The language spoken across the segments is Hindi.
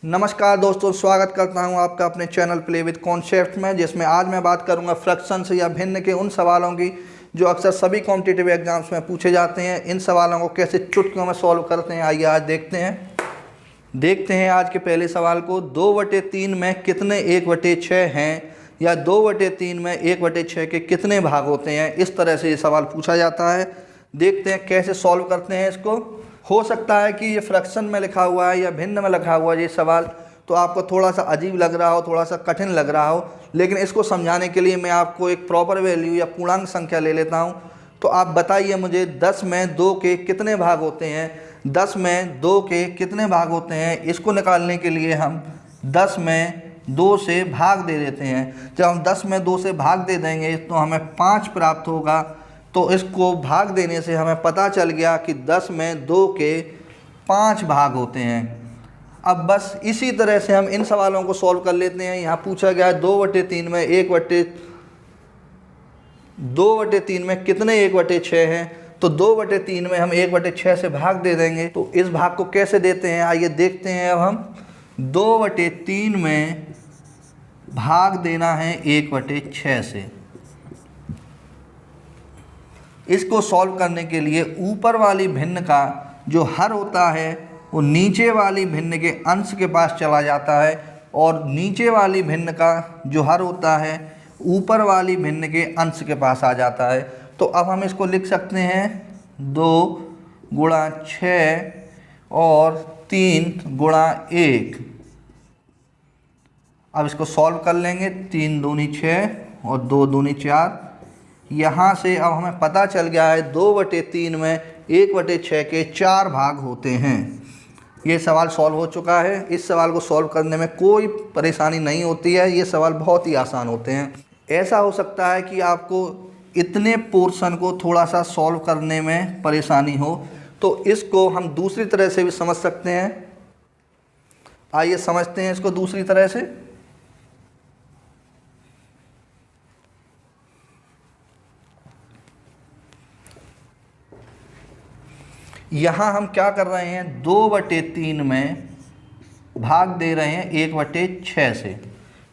नमस्कार दोस्तों, स्वागत करता हूं आपका अपने चैनल प्ले विद कॉन्सेप्ट में, जिसमें आज मैं बात करूंगा फ्रैक्शंस या भिन्न के उन सवालों की जो अक्सर सभी कॉम्पिटिटिव एग्जाम्स में पूछे जाते हैं। इन सवालों को कैसे चुटकियों में सॉल्व करते हैं, आइए आज देखते हैं आज के पहले सवाल को। 2/3 में कितने 1/6 हैं, या 2/3 में 1/6 के कितने भाग होते हैं। इस तरह से ये सवाल पूछा जाता है। देखते हैं कैसे सॉल्व करते हैं इसको। हो सकता है कि ये फ्रैक्शन में लिखा हुआ है या भिन्न में लिखा हुआ है ये सवाल, तो आपको थोड़ा सा अजीब लग रहा हो, थोड़ा सा कठिन लग रहा हो, लेकिन इसको समझाने के लिए मैं आपको एक प्रॉपर वैल्यू या पूर्णांक संख्या ले लेता हूँ। तो आप बताइए मुझे 10 में 2 के कितने भाग होते हैं। 10 में 2 के कितने भाग होते हैं, इसको निकालने के लिए हम 10 में 2 से भाग दे देते हैं। जब हम 10 में 2 से भाग दे देंगे तो हमें 5 प्राप्त होगा। तो इसको भाग देने से हमें पता चल गया कि 10 में 2 के 5 भाग होते हैं। अब बस इसी तरह से हम इन सवालों को सॉल्व कर लेते हैं। यहाँ पूछा गया है 2/3 में 2/3 में कितने 1/6 हैं। तो 2/3 में हम 1/6 से भाग दे देंगे। तो इस भाग को कैसे देते हैं, आइए देखते हैं। अब हम 2/3 में भाग देना है 1/6 से। इसको सॉल्व करने के लिए ऊपर वाली भिन्न का जो हर होता है वो नीचे वाली भिन्न के अंश के पास चला जाता है, और नीचे वाली भिन्न का जो हर होता है ऊपर वाली भिन्न के अंश के पास आ जाता है। तो अब हम इसको लिख सकते हैं 2 गुणा 6 और 3 गुणा 1। अब इसको सॉल्व कर लेंगे। 3 दूनी 6 और 2 दूनी 4। यहाँ से अब हमें पता चल गया है 2/3 में 1/6 के 4 भाग होते हैं। ये सवाल सॉल्व हो चुका है। इस सवाल को सॉल्व करने में कोई परेशानी नहीं होती है। ये सवाल बहुत ही आसान होते हैं। ऐसा हो सकता है कि आपको इतने पोर्शन को थोड़ा सा सॉल्व करने में परेशानी हो, तो इसको हम दूसरी तरह से भी समझ सकते हैं। आइए समझते हैं इसको दूसरी तरह से। यहाँ हम क्या कर रहे हैं, 2/3 में भाग दे रहे हैं 1/6 से।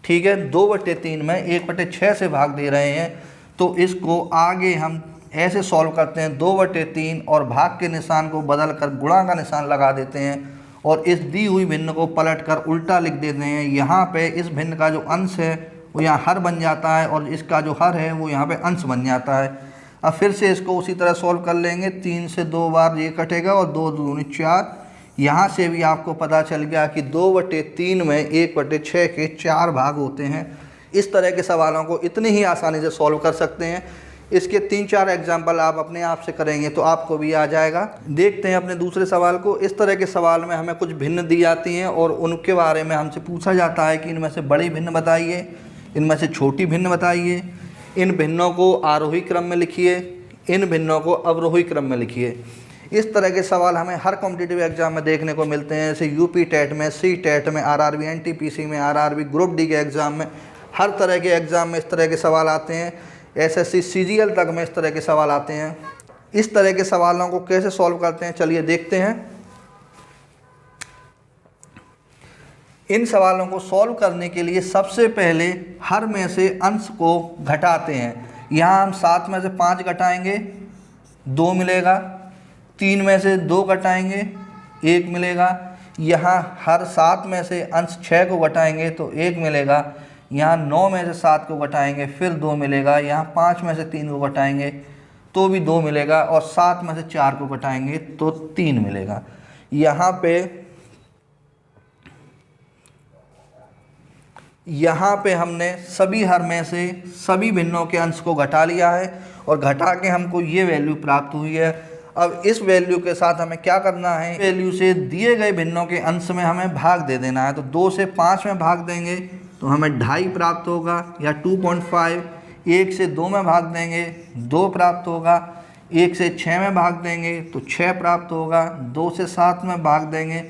ठीक है, 2/3 में 1/6 से भाग दे रहे हैं। तो इसको आगे हम ऐसे सॉल्व करते हैं। 2/3 और भाग के निशान को बदल कर गुणा का निशान लगा देते हैं, और इस दी हुई भिन्न को पलट कर उल्टा लिख देते हैं। यहाँ पे इस भिन्न का जो अंश है वो यहाँ हर बन जाता है, और इसका जो हर है वो यहाँ पे अंश बन जाता है। अब फिर से इसको उसी तरह सॉल्व कर लेंगे। 3 से 2 बार ये कटेगा, और 2 दूनी 4। यहाँ से भी आपको पता चल गया कि 2/3 में 1/6 के 4 भाग होते हैं। इस तरह के सवालों को इतनी ही आसानी से सॉल्व कर सकते हैं। इसके 3-4 एग्जाम्पल आप अपने आप से करेंगे तो आपको भी आ जाएगा। देखते हैं अपने दूसरे सवाल को। इस तरह के सवाल में हमें कुछ भिन्न दी जाती हैं, और उनके बारे में हमसे पूछा जाता है कि इनमें से बड़ी भिन्न बताइए, इनमें से छोटी भिन्न बताइए, इन भिन्नों को आरोही क्रम में लिखिए, इन भिन्नों को अवरोही क्रम में लिखिए। इस तरह के सवाल हमें हर कॉम्पिटिटिव एग्जाम में देखने को मिलते हैं, जैसे यूपी टेट में, सी टेट में, आरआरबी एनटीपीसी में, आरआरबी ग्रुप डी के एग्ज़ाम में, हर तरह के एग्ज़ाम में इस तरह के सवाल आते हैं। एसएससी सीजीएल तक में इस तरह के सवाल आते हैं। इस तरह के सवालों को कैसे सॉल्व करते हैं, चलिए देखते हैं। इन सवालों को सॉल्व करने के लिए सबसे पहले हर में से अंश को घटाते हैं। यहाँ हम 7 में से 5 घटाएंगे, 2 मिलेगा। 3 में से 2 घटाएंगे, 1 मिलेगा। यहाँ हर 7 में से अंश 6 को घटाएंगे तो 1 मिलेगा। यहाँ 9 में से 7 को घटाएंगे फिर 2 मिलेगा। यहाँ 5 में से 3 को घटाएंगे तो भी 2 मिलेगा, और 7 में से 4 को घटाएंगे तो 3 मिलेगा। यहाँ पे हमने सभी हर में से सभी भिन्नों के अंश को घटा लिया है, और घटा के हमको ये वैल्यू प्राप्त हुई है। अब इस वैल्यू के साथ हमें क्या करना है, वैल्यू से दिए गए भिन्नों के अंश में हमें भाग दे देना है। तो 2 से 5 में भाग देंगे तो हमें 2.5 प्राप्त होगा, या 2.5। 1 से 2 में भाग देंगे 2 प्राप्त होगा। 1 से 6 में भाग देंगे तो 6 प्राप्त होगा। 2 से 7 में भाग देंगे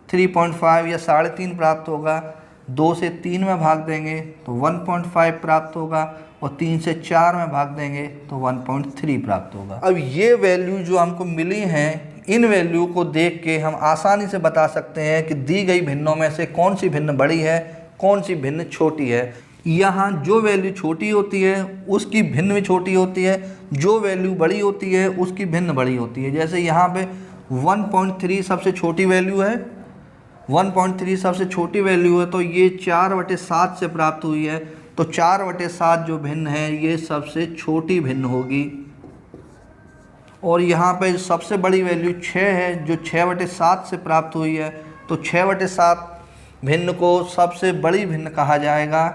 3.5 या 3.5 प्राप्त होगा। 2 से 3 में भाग देंगे तो 1.5 प्राप्त होगा, और 3 से 4 में भाग देंगे तो 1.3 प्राप्त होगा। अब ये वैल्यू जो हमको मिली हैं इन वैल्यू को देख के हम आसानी से बता सकते हैं कि दी गई भिन्नों में से कौन सी भिन्न बड़ी है, कौन सी भिन्न छोटी है। यहाँ जो वैल्यू छोटी होती है उसकी भिन्न भी छोटी होती है, जो वैल्यू बड़ी होती है उसकी भिन्न बड़ी होती है। जैसे यहाँ पे 1.3 सबसे छोटी वैल्यू है, 1.3 सबसे छोटी वैल्यू है, तो ये 4/7 से प्राप्त हुई है, तो 4/7 जो भिन्न है ये सबसे छोटी भिन्न होगी। और यहाँ पे सबसे बड़ी वैल्यू 6 है जो 6/7 से प्राप्त हुई है, तो 6/7 भिन्न को सबसे बड़ी भिन्न कहा जाएगा।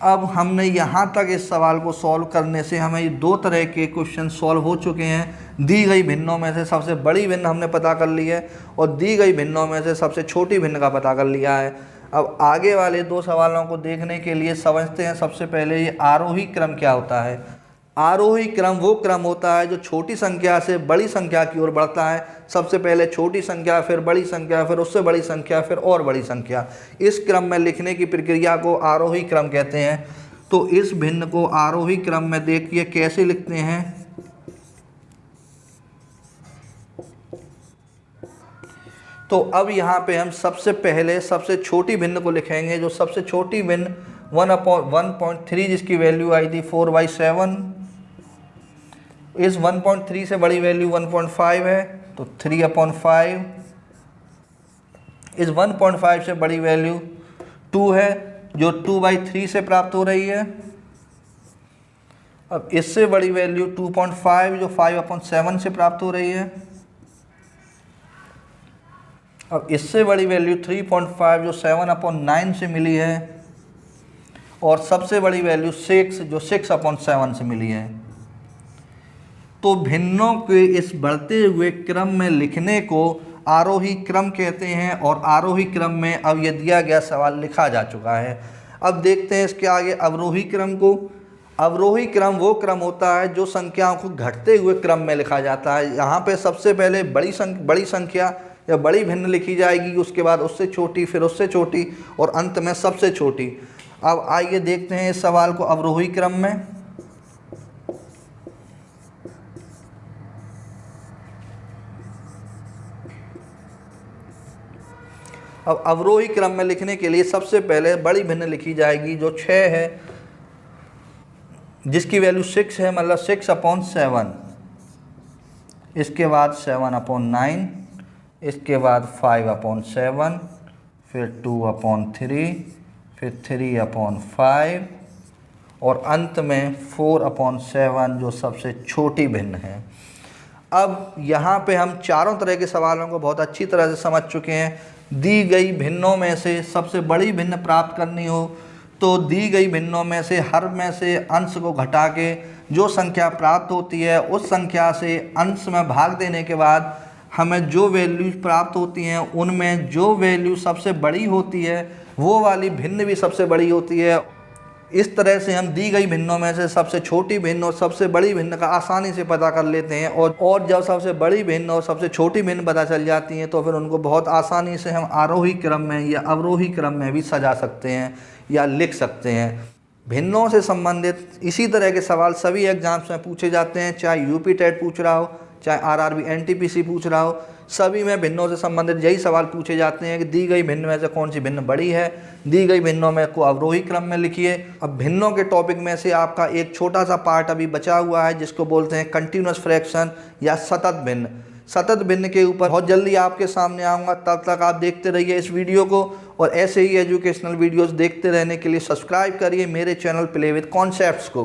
अब हमने यहाँ तक इस सवाल को सॉल्व करने से हमें ये 2 तरह के क्वेश्चन सॉल्व हो चुके हैं। दी गई भिन्नों में से सबसे बड़ी भिन्न हमने पता कर ली है और दी गई भिन्नों में से सबसे छोटी भिन्न का पता कर लिया है। अब आगे वाले 2 सवालों को देखने के लिए समझते हैं सबसे पहले ये आरोही क्रम क्या होता है। आरोही क्रम वो क्रम होता है जो छोटी संख्या से बड़ी संख्या की ओर बढ़ता है। सबसे पहले छोटी संख्या, फिर बड़ी संख्या, फिर उससे बड़ी संख्या, फिर और बड़ी संख्या। इस क्रम में लिखने की प्रक्रिया को आरोही क्रम कहते हैं। तो इस भिन्न को आरोही क्रम में देखिए कैसे लिखते हैं। तो अब यहाँ पे हम सबसे पहले सबसे छोटी भिन्न को लिखेंगे। जो सबसे छोटी भिन्न 1/1.3 जिसकी वैल्यू आई थी 4/7, इस 1.3 से बड़ी वैल्यू 1.5 है तो 3/5, इस 1.5 से बड़ी वैल्यू 2 है जो 2/3 से प्राप्त हो रही है। अब इससे बड़ी वैल्यू 2.5 जो 5/7 से प्राप्त हो रही है। अब इससे बड़ी वैल्यू 3.5 जो 7/9 से मिली है, और सबसे बड़ी वैल्यू 6 जो 6/7 से मिली है। तो भिन्नों के इस बढ़ते हुए क्रम में लिखने को आरोही क्रम कहते हैं। और आरोही क्रम में अब ये दिया गया सवाल लिखा जा चुका है। अब देखते हैं इसके आगे अवरोही क्रम को। अवरोही क्रम वो क्रम होता है जो संख्याओं को घटते हुए क्रम में लिखा जाता है। यहाँ पे सबसे पहले बड़ी संख्या या बड़ी भिन्न लिखी जाएगी, उसके बाद उससे छोटी, फिर उससे छोटी और अंत में सबसे छोटी। अब आइए देखते हैं इस सवाल को अवरोही क्रम में। अब अवरोही क्रम में लिखने के लिए सबसे पहले बड़ी भिन्न लिखी जाएगी जो 6 है, जिसकी वैल्यू 6 है, मतलब 6/7। इसके बाद 7/9, इसके बाद 5/7, फिर 2/3, फिर 3/5 और अंत में 4/7 जो सबसे छोटी भिन्न है। अब यहाँ पे हम चारों तरह के सवालों को बहुत अच्छी तरह से समझ चुके हैं। दी गई भिन्नों में से सबसे बड़ी भिन्न प्राप्त करनी हो तो दी गई भिन्नों में से हर में से अंश को घटा के जो संख्या प्राप्त होती है उस संख्या से अंश में भाग देने के बाद हमें जो वैल्यू प्राप्त होती हैं उनमें जो वैल्यू सबसे बड़ी होती है वो वाली भिन्न भी सबसे बड़ी होती है। इस तरह से हम दी गई भिन्नों में से सबसे छोटी भिन्न और सबसे बड़ी भिन्न का आसानी से पता कर लेते हैं। और जब सबसे बड़ी भिन्न और सबसे छोटी भिन्न पता चल जाती हैं तो फिर उनको बहुत आसानी से हम आरोही क्रम में या अवरोही क्रम में भी सजा सकते हैं या लिख सकते हैं। भिन्नों से संबंधित इसी तरह के सवाल सभी एग्जाम्स में पूछे जाते हैं, चाहे यूपी टेट पूछ रहा हो, चाहे आरआरबी एनटीपीसी पूछ रहा हो, सभी में भिन्नों से संबंधित यही सवाल पूछे जाते हैं कि दी गई भिन्न में से कौन सी भिन्न बड़ी है, दी गई भिन्नों में को अवरोही क्रम में लिखिए। अब भिन्नों के टॉपिक में से आपका एक छोटा सा पार्ट अभी बचा हुआ है जिसको बोलते हैं कंटिन्यूअस फ्रैक्शन या सतत भिन्न। सतत भिन्न के ऊपर बहुत जल्दी आपके सामने आऊँगा, तब तक आप देखते रहिए इस वीडियो को और ऐसे ही एजुकेशनल वीडियोज़ देखते रहने के लिए सब्सक्राइब करिए मेरे चैनल प्ले विद कॉन्सेप्ट्स को।